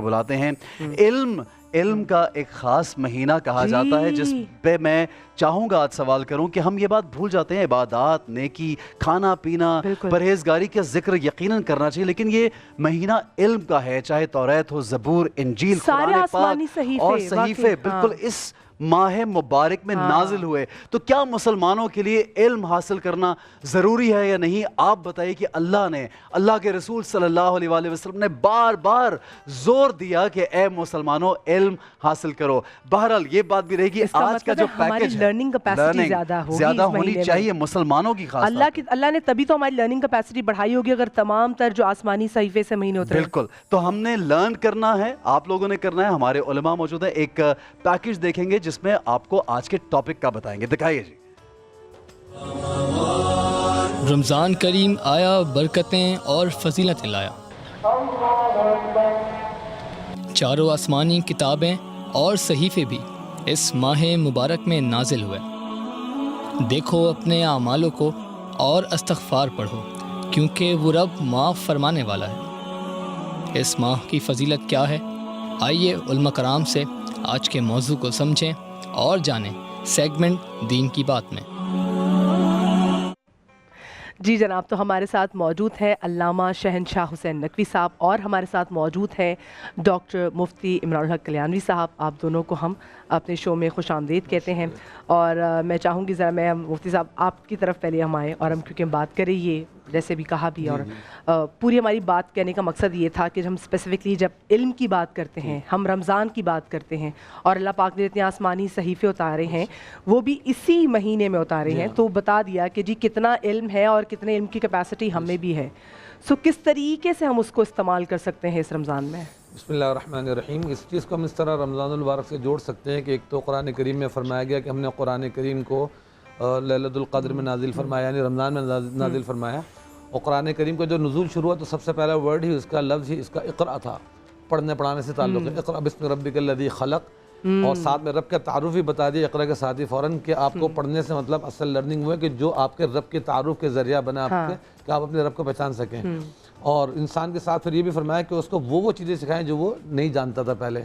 بلاتے ہیں۔ علم کا ایک خاص مہینہ کہا جاتا ہے جس پہ میں چاہوں گا آج سوال کروں کہ ہم یہ بات بھول جاتے ہیں، عبادات، نیکی، کھانا پینا، پرہیزگاری کا ذکر یقیناً کرنا چاہیے، لیکن یہ مہینہ علم کا ہے، چاہے توریت ہو، زبور، انجیل، قرآن پاک اور صحیفے بالکل اس ماہ مبارک میں نازل ہوئے۔ تو کیا مسلمانوں کے لیے علم حاصل کرنا ضروری ہے یا نہیں؟ آپ بتائیے کہ اللہ نے، اللہ کے رسول صلی اللہ علیہ وآلہ وسلم نے بار بار زور دیا کہ اے مسلمانوں علم حاصل کرو۔ بہرحال یہ بات بھی رہے گی آج کا جو پیکج ہے، لرننگ کیپیسٹی زیادہ ہونی چاہیے مسلمانوں کی، خاص اللہ نے تبھی تو ہماری لرننگ کیپیسٹی بڑھائی ہوگی اگر تمام تر جو آسمانی صحیفے سے مہینے ہوتے ہیں۔ بالکل، تو ہم نے لرن کرنا ہے، آپ لوگوں نے کرنا ہے، ہمارے علماء موجود ہیں، ایک پیکج دیکھیں گے جس میں آپ کو آج کے ٹاپک کا بتائیں گے۔ دکھائیے جی۔ رمضان کریم آیا، برکتیں اور فضیلتیں لایا، چاروں آسمانی کتابیں اور صحیفے بھی اس ماہ مبارک میں نازل ہوئے۔ دیکھو اپنے اعمالوں کو اور استغفار پڑھو کیونکہ وہ رب معاف فرمانے والا ہے۔ اس ماہ کی فضیلت کیا ہے؟ آئیے علماء کرام سے آج کے موضوع کو سمجھیں اور جانیں سیگمنٹ دین کی بات میں۔ جی جناب، تو ہمارے ساتھ موجود ہیں علامہ شہنشاہ حسین نقوی صاحب اور ہمارے ساتھ موجود ہیں ڈاکٹر مفتی عمران الحق کلیانوی صاحب۔ آپ دونوں کو ہم اپنے شو میں خوش آمدید کہتے ہیں، اور میں چاہوں گی ذرا میں مفتی صاحب آپ کی طرف پہلے ہم آئیں، اور ہم کیونکہ بات کریں یہ جیسے بھی کہا بھی، اور پوری ہماری بات کہنے کا مقصد یہ تھا کہ ہم اسپیسیفکلی جب علم کی بات کرتے ہیں، ہم رمضان کی بات کرتے ہیں، اور اللہ پاک نے اتنے آسمانی صحیفے اتارے ہیں وہ بھی اسی مہینے میں اتارے ہیں، تو بتا دیا کہ جی کتنا علم ہے اور کتنے علم کی کیپیسٹی ہم میں بھی ہے۔ سو کس طریقے سے ہم اس کو استعمال کر سکتے ہیں اس رمضان میں؟ بسم اللہ الرحمن الرحیم۔ اس چیز کو ہم اس طرح رمضان المبارک سے جوڑ سکتے ہیں کہ ایک تو قرآن کریم میں فرمایا گیا کہ ہم نے قرآن کریم کو لیلۃ القدر میں نازل فرمایا، یعنی رمضان میں نازل فرمایا، اور قرآن کریم کا جو نزول شروع ہوا تو سب سے پہلا ورڈ ہی اس کا لفظ ہی اس کا اقرأ تھا، پڑھنے پڑھانے سے تعلق ہے، اقرأ بسم ربک الذی خلق، اور ساتھ میں رب کا تعارف بھی بتا دیا اقرأ کے ساتھ ہی فوراً کہ آپ کو پڑھنے سے مطلب اصل لرننگ ہوئے کہ جو آپ کے رب کے تعارف کے ذریعہ بنا آپ کے کہ آپ اپنے رب کو پہچان سکیں، اور انسان کے ساتھ پھر یہ بھی فرمایا کہ اس کو وہ چیزیں سکھائیں جو وہ نہیں جانتا تھا پہلے۔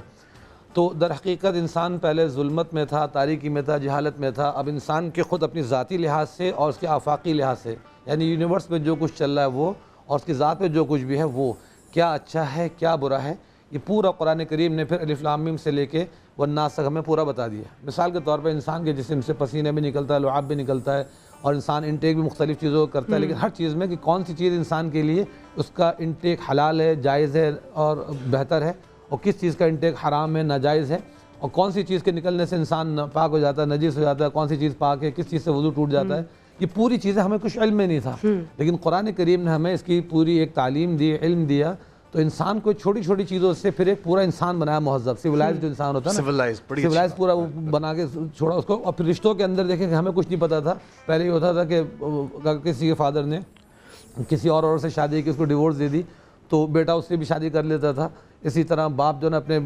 تو در حقیقت انسان پہلے ظلمت میں تھا، تاریکی میں تھا، جہالت میں تھا، اب انسان کے خود اپنی ذاتی لحاظ سے اور اس کے آفاقی لحاظ سے، یعنی یونیورس میں جو کچھ چل رہا ہے وہ، اور اس کی ذات میں جو کچھ بھی ہے وہ، کیا اچھا ہے کیا برا ہے، یہ پورا قرآن کریم نے پھر الف لام میم سے لے کے والناس تک ہمیں پورا بتا دیا۔ مثال کے طور پہ انسان کے جسم سے پسینہ بھی نکلتا ہے، لعاب بھی نکلتا ہے، اور انسان انٹیک بھی مختلف چیزوں کو کرتا ہے، لیکن ہر چیز میں کہ کون سی چیز انسان کے لیے اس کا انٹیک حلال ہے، جائز ہے اور بہتر ہے، اور کس چیز کا انٹیک حرام ہے، ناجائز ہے، اور کون سی چیز کے نکلنے سے انسان پاک ہو جاتا ہے، نجس ہو جاتا ہے، کون سی چیز پاک ہے، کس چیز سے وضو ٹوٹ جاتا ہے، یہ پوری چیزیں ہمیں کچھ علم میں نہیں تھا، لیکن قرآن کریم نے ہمیں اس کی پوری ایک تعلیم دی، علم دیا، تو انسان کو چھوٹی چھوٹی چیزوں سے پھر ایک پورا انسان بنایا، مہذب سویلائز جو انسان ہوتا ہے نا، سویلائز پورا بنا کے چھوڑا اس کو۔ اور پھر رشتوں کے اندر دیکھیں کہ ہمیں کچھ نہیں پتا تھا، پہلے یہ ہوتا تھا کہ کسی کے فادر نے کسی اور عورت سے شادی کی، اس کو ڈیورس دے دی تو بیٹا اس سے بھی شادی کر لیتا تھا، اسی طرح باپ جو ہے اپنے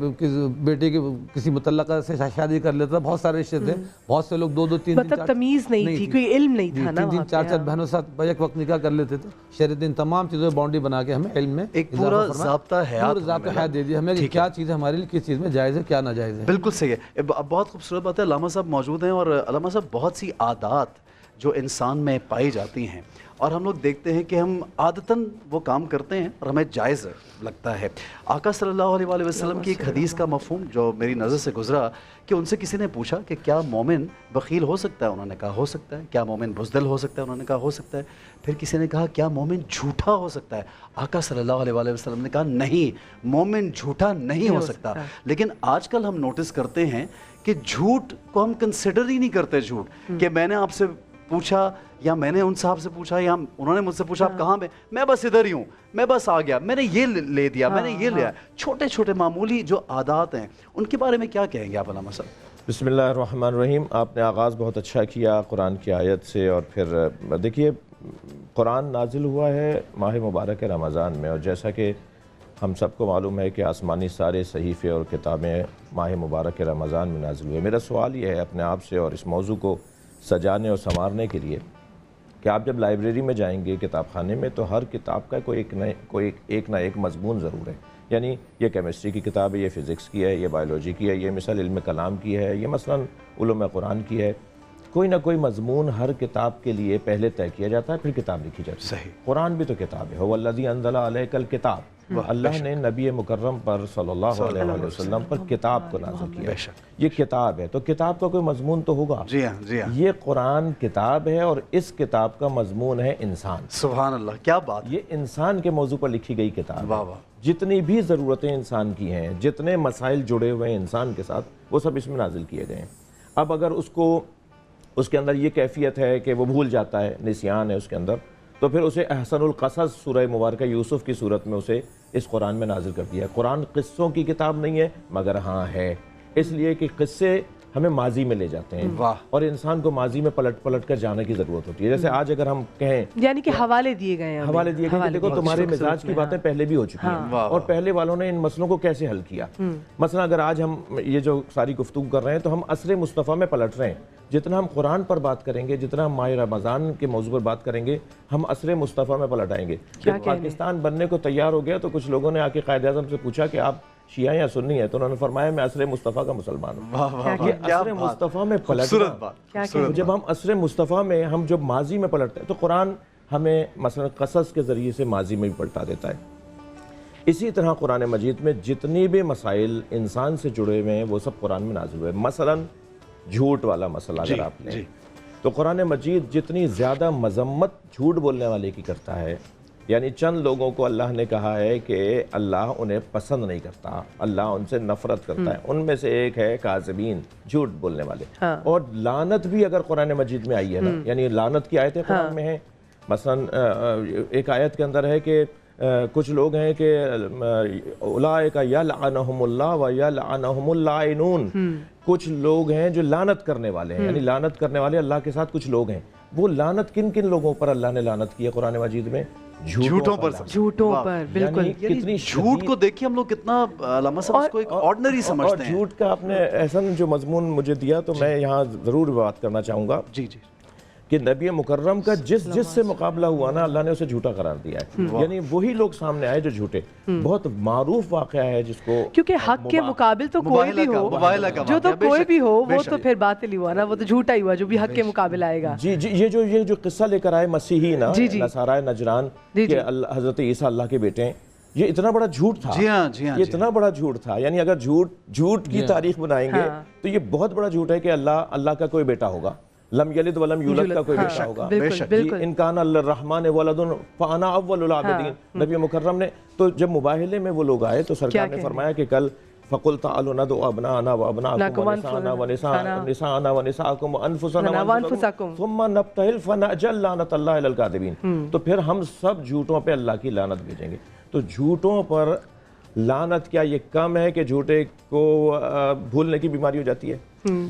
بیٹے کی کسی متعلقہ سے شادی کر لیتا تھا، بہت سارے رشتے تھے، بہت سے لوگ دو دو تین مطلب تمیز نہیں تھی، کوئی علم نہیں تھا نا، تین چار چار بہنوں ساتھ ایک وقت نکاح کر لیتے تھے۔ شریعت ان تمام چیزوں باؤنڈری بنا کے ہمیں علم میں ایک پورا ضابطہ حیات دے دیا ہمیں کہ کیا چیز ہمارے لیے کس چیز میں جائز ہے کیا ناجائز ہے۔ بالکل صحیح ہے، بہت خوبصورت بات ہے۔ علامہ صاحب موجود ہیں، اور علامہ صاحب بہت سی عادات جو انسان میں پائی جاتی ہیں اور ہم لوگ دیکھتے ہیں کہ ہم عادتاً وہ کام کرتے ہیں اور ہمیں جائز لگتا ہے۔ آقا صلی اللہ علیہ وآلہ وسلم کی ایک حدیث کا مفہوم جو میری نظر سے گزرا کہ ان سے کسی نے پوچھا کہ کیا مومن بخیل ہو سکتا ہے؟ انہوں نے کہا ہو سکتا ہے۔ کیا مومن بزدل ہو سکتا ہے؟ انہوں نے کہا ہو سکتا ہے۔ پھر کسی نے کہا کیا مومن جھوٹا ہو سکتا ہے؟ آقا صلی اللہ علیہ وآلہ وسلم نے کہا نہیں، مومن جھوٹا نہیں ہو سکتا۔ لیکن آج کل ہم نوٹس کرتے ہیں کہ جھوٹ کو ہم کنسیڈر ہی نہیں کرتے، جھوٹ کہ میں نے آپ سے پوچھا یا میں نے ان صاحب سے پوچھا یا انہوں نے مجھ سے پوچھا آپ کہاں میں بس ادھر ہی ہوں، میں بس آ گیا، میں نے یہ لے دیا، میں نے یہ لیا۔ چھوٹے چھوٹے معمولی جو عادات ہیں ان کے بارے میں کیا کہیں گے آپ علامہ صاحب؟ بسم اللہ الرحمن الرحیم۔ آپ نے آغاز بہت اچھا کیا قرآن کی آیت سے، اور پھر دیکھیے قرآن نازل ہوا ہے ماہ مبارک رمضان میں، اور جیسا کہ ہم سب کو معلوم ہے کہ آسمانی سارے صحیفے اور کتابیں ماہ مبارک رمضان میں نازل ہوئے۔ میرا سوال یہ ہے اپنے آپ سے اور اس موضوع کو سجانے اور سنوارنے کے لیے کہ آپ جب لائبریری میں جائیں گے، کتاب خانے میں، تو ہر کتاب کا کوئی ایک نہ ایک مضمون ضرور ہے یعنی یہ کیمسٹری کی کتاب ہے، یہ فزکس کی ہے، یہ بایولوجی کی ہے، یہ مثلا علم کلام کی ہے، یہ مثلا علوم قرآن کی ہے. کوئی نہ کوئی مضمون ہر کتاب کے لیے پہلے طے کیا جاتا ہے، پھر کتاب لکھی جاتی ہے. صحیح. قرآن بھی تو کتاب ہے. هو الذی انزل علیک الکتاب. اللہ نے نبی مکرم پر صلی اللہ علیہ وسلم پر کتاب کو نازل کیا. یہ کتاب ہے تو کتاب کا کوئی مضمون تو ہوگا. جی ہاں جی ہاں. یہ قرآن کتاب ہے اور اس کتاب کا مضمون ہے انسان. سبحان اللہ، کیا بات. یہ انسان کے موضوع پر لکھی گئی کتاب. واہ واہ. جتنی بھی ضرورتیں انسان کی ہیں، جتنے مسائل جڑے ہوئے ہیں انسان کے ساتھ، وہ سب اس میں نازل کیے گئے ہیں. اب اگر اس کے اندر یہ کیفیت ہے کہ وہ بھول جاتا ہے، نسیان ہے اس کے اندر، تو پھر اسے احسن القصص سورہ مبارکہ یوسف کی صورت میں اسے اس قرآن میں نازل کر دیا. قرآن قصوں کی کتاب نہیں ہے، مگر ہاں ہے، اس لیے کہ قصے ہمیں ماضی میں لے جاتے ہیں اور انسان کو ماضی میں پلٹ پلٹ کر جانے کی ضرورت ہوتی ہے. جیسے آج اگر ہم کہیں یعنی کہ حوالے دیے گئے ہیں، حوالے دیے گئے، دیکھو تمہارے مزاج کی باتیں پہلے بھی ہو چکی ہیں اور پہلے والوں نے ان مسئلوں کو کیسے حل کیا. مثلا اگر آج ہم یہ جو ساری گفتگو کر رہے ہیں تو ہم عصر مصطفیٰ میں پلٹ رہے ہیں. جتنا ہم قرآن پر بات کریں گے، جتنا ہم ماہ رمضان کے موضوع پر بات کریں گے، ہم عصر مصطفیٰ میں پلٹ آئیں گے. جب پاکستان بننے کو تیار ہو گیا تو کچھ لوگوں نے آ کے قائد اعظم سے پوچھا کہ آپ شیعہ یا سنی ہے، تو انہوں نے فرمایا میں عصر مصطفیٰ کا مسلمان ہوں. یہ عصر مصطفیٰ میں پلٹنا. جب ہم عصر مصطفیٰ میں ہم جب ماضی میں پلٹتے ہیں تو قرآن ہمیں مثلا قصص کے ذریعے سے ماضی میں بھی پلٹا دیتا ہے. اسی طرح قرآن مجید میں جتنی بھی مسائل انسان سے جڑے ہوئے ہیں وہ سب قرآن میں نازل ہوئے. مثلا جھوٹ والا مسئلہ اگر آپ لیں تو قرآن مجید جتنی زیادہ مذمت جھوٹ بولنے والے کی کرتا ہے، یعنی چند لوگوں کو اللہ نے کہا ہے کہ اللہ انہیں پسند نہیں کرتا، اللہ ان سے نفرت کرتا ہے، ان میں سے ایک ہے کاذبین، جھوٹ بولنے والے. اور لعنت بھی اگر قرآن مجید میں آئی ہے نا، یعنی لعنت کی آیتیں قرآن میں ہیں. مثلا ایک آیت کے اندر ہے کہ کچھ لوگ ہیں کہ اولئک یلعنہم اللہ و یلعنہم اللاعنون، کچھ لوگ ہیں جو لعنت کرنے والے ہیں، یعنی لعنت کرنے والے اللہ کے ساتھ کچھ لوگ ہیں. وہ لعنت کن کن لوگوں پر اللہ نے لعنت کی ہے قرآن مجید میں؟ جھوٹوں پر. بالکل. کتنی جھوٹ کو دیکھیں ہم لوگ کتنا علامہ صاحب اس کو ایک آرڈنری سمجھتے ہیں. جھوٹ کا آپ نے احسن جو مضمون مجھے دیا تو میں یہاں ضرور بات کرنا چاہوں گا جی جی کہ نبی مکرم کا جس سے مقابلہ ہوا نا، اللہ نے اسے جھوٹا قرار دیا ہے. یعنی وہی لوگ سامنے آئے جو جھوٹے. بہت معروف واقعہ ہے جس کو، کیونکہ حق کے مقابل تو کوئی بھی ہو، جو تو کوئی بھی ہو وہ تو پھر باطل ہی ہوا نا، وہ تو جھوٹا ہی ہوا جو بھی حق کے مقابل آئے گا. جی جی. یہ جو قصہ لے کر آئے مسیحی نا، نصارہ نجران کہ حضرت عیسیٰ اللہ کے بیٹے ہیں، یہ اتنا بڑا جھوٹ تھا. جی ہاں جی ہاں. یہ اتنا بڑا جھوٹ تھا. یعنی اگر جھوٹ کی تاریخ بنائیں گے تو یہ بہت بڑا جھوٹ ہے کہ اللہ کا کوئی بیٹا ہوگا. لم یلد ولم یولد کا کوئی بیٹا ہوگا. ان کان للرحمن ولد فانا اول العابدین. نبی مکرم نے تو جب مباہلے میں وہ لوگ آئے تو سرکار نے فرمایا کہ کل فقل تعالوا ندعو ابناءنا وابناءکم ونساءنا ونساءکم وانفسنا ثم نبتہل فنأجل لعنت اللہ علی الکاذبین. تو پھر ہم سب جھوٹوں پہ اللہ کی لعنت بھیجیں گے. تو جھوٹوں پر لعنت کیا یہ کم ہے کہ جھوٹے کو بھولنے کی بیماری ہو جاتی ہے؟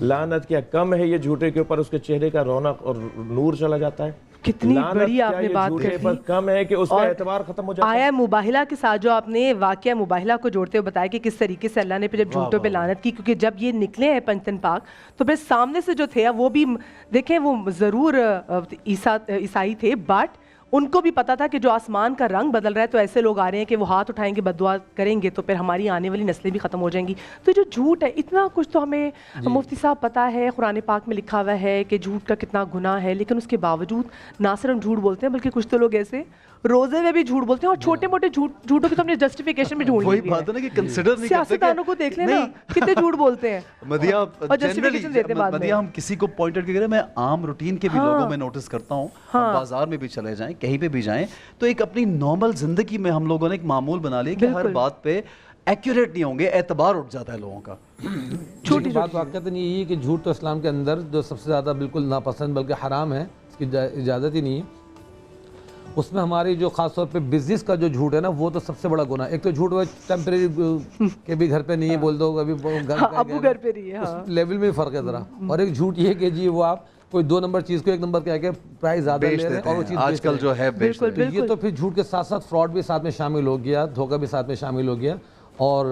لعنت کیا کم ہے یہ جھوٹے کے اوپر اس کے چہرے کا رونق اور نور چلا جاتا ہے؟ کتنی بڑی آپ نے بات کر دی. کم ہے کہ اس کا اعتبار ختم ہو جاتا ہے. آیا مباہلہ کے ساتھ جو آپ نے واقعہ مباہلہ کو جوڑتے ہوئے بتایا کہ کس طریقے سے اللہ نے پھر جب جھوٹوں پہ لعنت کی، کیونکہ جب یہ نکلے ہیں پنجتن پاک تو پھر سامنے سے جو تھے وہ بھی دیکھیں وہ ضرور عیسائی تھے، بٹ ان کو بھی پتا تھا کہ جو آسمان کا رنگ بدل رہا ہے تو ایسے لوگ آ رہے ہیں کہ وہ ہاتھ اٹھائیں گے، بد دعا کریں گے تو پھر ہماری آنے والی نسلیں بھی ختم ہو جائیں گی. تو جو جھوٹ ہے اتنا کچھ تو ہمیں مفتی صاحب پتہ ہے، قرآن پاک میں لکھا ہوا ہے کہ جھوٹ کا کتنا گناہ ہے، لیکن اس کے باوجود نہ صرف ہم جھوٹ بولتے ہیں بلکہ کچھ تو لوگ ایسے روزے میں بھی جھوٹ بولتے ہیں اور چھوٹے موٹے جھوٹوں کی تو ہم نے جسٹیفیکیشن بھی ڈھونڈ لی ہے. وہی بات ہے نا کہ کنسیڈر نہیں کرتے. سیاستدانوں کو دیکھ لیں نا کتنے جھوٹ بولتے ہیں اور جسٹیفیکیشن دیتے ہیں بعد میں. ہم کسی کو پوائنٹ آؤٹ کریں، میں عام روٹین کے بھی لوگوں میں نوٹس کرتا ہوں، ہم بازار میں بھی چلے جائیں، کہیں پہ بھی جائیں، تو ایک اپنی نارمل زندگی میں ہم لوگوں نے ایک معمول بنا لیا کہ ہر بات پہ ایکوریٹ نہیں ہوں گے، اعتبار اٹھ جاتا ہے لوگوں کا. چھوٹی بات واقعہ تو نہیں یہ کہ جھوٹ تو اسلام کے اندر جو سب سے زیادہ بالکل ناپسند بلکہ حرام ہے، اس کی اجازت ہی نہیں ہے. اس میں ہماری جو خاص طور پہ بزنس کا جو جھوٹ ہے نا وہ تو سب سے بڑا گناہ. ایک تو جھوٹ وہ ٹیمپریری کہ بھی گھر پہ نہیں ہے بول دو، ابھی ابو گھر پہ نہیں ہے، اس لیول میں فرق ہے ذرا. اور ایک جھوٹ یہ کہ جی وہ آپ کوئی 2 نمبر چیز کو 1 نمبر کہہ کے پرائز زیادہ لے رہے ہیں اور وہ چیز آج کل جو ہے یہ تو پھر جھوٹ کے ساتھ ساتھ فراڈ بھی ساتھ میں شامل ہو گیا، دھوکہ بھی ساتھ میں شامل ہو گیا. اور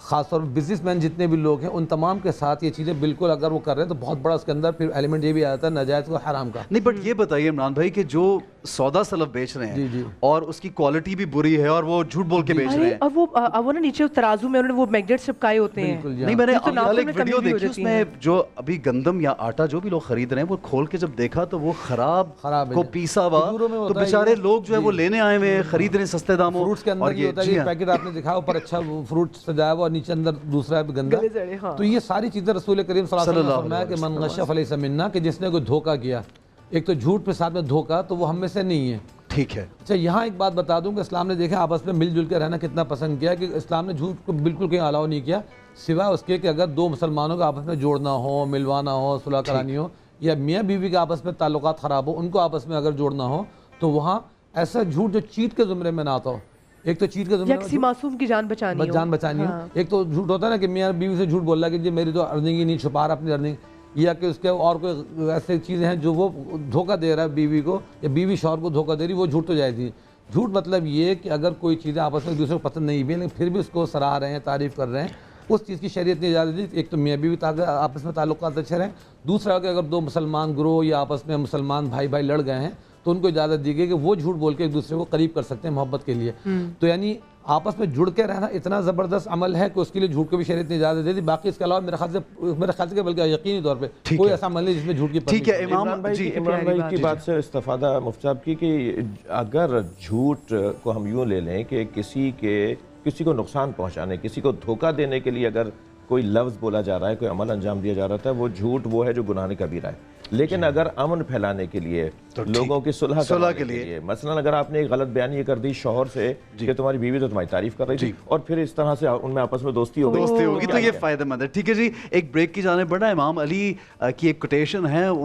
خاص طور پر بزنس مین جتنے بھی لوگ ہیں ان تمام کے ساتھ یہ چیزیں بالکل اگر وہ کر رہے ہیں تو بہت بڑا اس کے اندر پھر ایلیمنٹ یہ بھی آتا ہے ناجائز و حرام کا. نہیں بٹ یہ بتائیے عمران بھائی کہ جو سودا سلب بیچ رہے ہیں اور اس کی کوالٹی بھی بری ہے اور وہ جھوٹ بول کے بیچ رہے ہیں, اور وہ نا نیچے ترازو میں انہوں نے وہ میگنیٹ چپکائے ہوتے ہیں. نہیں میں نے ایک ویڈیو دیکھی اس میں جو ابھی گندم یا آٹا جو بھی لوگ خرید رہے ہیں وہ کھول کے جب دیکھا تو وہ خراب کو پیسا ہوا, تو بیچارے لوگ جو ہے وہ لینے آئے ہوئے خرید رہے ہیں سستے داموں. فروٹس کے اندر یہ ہوتا ہے پیکٹ آپ نے دکھا اوپر اچھا فروٹ سجایا ہوا اور نیچے اندر دوسرا بھی گندا. تو یہ ساری چیزیں رسول کریم صلی اللہ علیہ وسلم نے فرمایا کہ من غش فلیس منا, کہ جس نے کوئی دھوکہ کیا, ایک تو جھوٹ پہ ساتھ میں دھوکہ, تو وہ ہم میں سے نہیں ہے. ٹھیک ہے. اچھا یہاں ایک بات بتا دوں کہ اسلام نے دیکھا آپس میں مل جل کے رہنا کتنا پسند کیا, کہ اسلام نے جھوٹ کو بالکل کہیں الاؤ نہیں کیا سوائے اس کے کہ اگر دو مسلمانوں کو آپس میں جوڑنا ہو, ملوانا ہو, صلح کرانی ہو, یا میاں بیوی کے آپس میں تعلقات خراب ہو ان کو آپس میں اگر جوڑنا ہو, تو وہاں ایسا جھوٹ جو چیٹ کے زمرے میں نہ آتا ہو. ایک تو چیٹ کے زمرے میں کسی معصوم کی جان بچانی ہو. ایک تو جھوٹ ہوتا ہے نا کہ میاں بیوی سے جھوٹ بول رہا ہے کہ جی میری تو ارننگ ہی نہیں, چھپا رہا اپنی ارننگ, یا کہ اس کے اور کوئی ایسے چیزیں ہیں جو وہ دھوکہ دے رہا ہے بیوی کو, یا بیوی شوہر کو دھوکہ دے رہی, وہ جھوٹ تو جائز نہیں. جھوٹ مطلب یہ کہ اگر کوئی چیزیں آپس میں ایک دوسرے کو پسند نہیں بھی لیکن پھر بھی اس کو سراہ رہے ہیں, تعریف کر رہے ہیں, اس چیز کی شریعت نے اجازت دی. ایک تو میاں بیوی آپس میں تعلقات اچھے رہیں. دوسرا کہ اگر دو مسلمان گروہ یا آپس میں مسلمان بھائی لڑ گئے ہیں تو ان کو اجازت دی گئی کہ وہ جھوٹ بول کے ایک دوسرے کو قریب کر سکتے ہیں محبت کے لیے. تو یعنی آپس میں جڑ کے رہنا اتنا زبردست عمل ہے کہ اس کے لیے جھوٹ کو بھی شریعت نے اجازت دے دی. باقی اس کے علاوہ میرے خیال سے بلکہ یقینی طور پہ کوئی ایسا عمل نہیں جس میں جھوٹ کی ٹھیک ہے. عمران بھائی کی بات سے استفادہ مفتی صاحب کی کہ اگر جھوٹ کو ہم یوں لے لیں کہ کسی کو نقصان پہنچانے, کسی کو دھوکہ دینے کے لیے اگر کوئی لفظ بولا جا رہا ہے, کوئی عمل انجام دیا جا رہا ہے, وہ جھوٹ وہ ہے جو گناہ کبیرہ ہے. لیکن اگر امن پھیلانے کے لیے, لوگوں کی صلح کے لیے, مثلا اگر آپ نے ایک غلط بیانی یہ کر دی شوہر سے کہ تمہاری بیوی تو تمہاری تعریف کر رہی تھی اور پھر اس طرح سے ان میں آپس میں دوستی ہوگی تو یہ فائدہ مند ہے. ٹھیک ہے جی, ایک بریک کی جانب بڑھنا. امام علی کی ایک کوٹیشن ہے